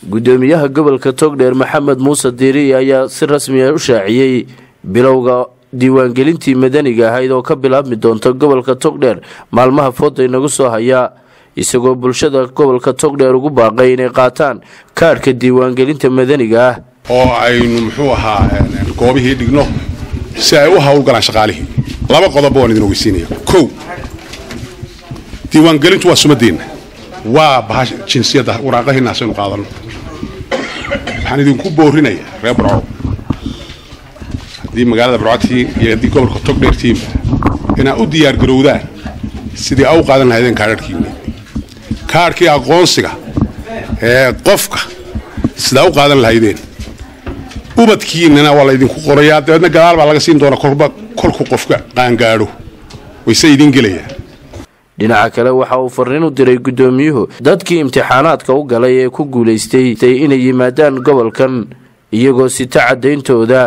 gudoomiyaha gobolka Togdheer Maxamed Muuse Diiri ayaa si rasmi ah u shaaciyay bilowga diiwaangelintii madaniga ahayd oo ka bilaabmi doonta gobolka Togdheer maalmaha fooda inagu soo haya isagoo bulshada gobolka Togdheer ugu baaqay inay qaataan kaarka diiwaangelinta madaniga ah oo aynu muxuu ahaa goobihii dhigno si ay u hawlgalaan shaqaalihi laba qodob oo idin ogeysiinaya kow diiwaangelintu waa sumadeena waa bahash jinsiyada waraaqaheena soo qaadano waxaan idinku boorinaya reer Burco hadii magaalada Burco iyo hadii gobolka Togdheer team ina u diyaar garowdaan sidii ay u qaadan lahaydeen kaarkii aqoonsiga qofka sida u qaadan lahaydeen ubadkiinna waa la idinku qorayaa dadna gadaal baa laga siin doona kolku qofka qaangaaro way idin gelayaan dhinaca kale waxa uu fariin u diray gudoomiyuhu dadkii imtixaanaadka u galay ee ku guuleystay inay yimaadaan gobolkan iyagoo si tacadeyntooda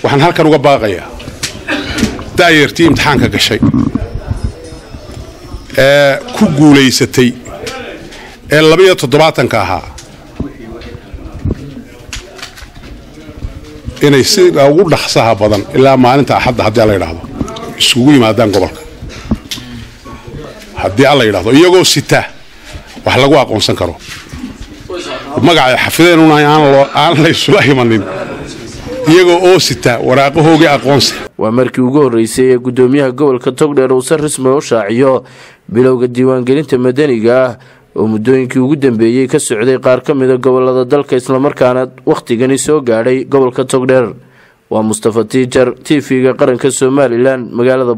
waxaan halkan uga baaqayaa daayirtii imtixaanka gashay ku guuleysatay 27 ahaa inay si ugu dhaxsaha badan ilaa maalinta axadda hadii la yiraahdo isugu yimaadaan gobolka hadii alla yiraahdo iyagoo sita wax lagu aqoonsan karo magaca xafideen aan la isula imanin iyagoo oo sita waraaqahooga aqoonsi waa markii ugu horeysay ee gudoomiyaha gobolka Togdheer uu si rasmi ah u shaaciyo bilowga diiwaangelinta madaniga ah oo muddooyinkii ugu dambeeyay ka socday qaar ka mid ah gobolada dalka isla markaana waqtigani soo gaaray gobolka Togdheer waa Mustafa Tijar TV-ga qaranka Soomaaliland magaalada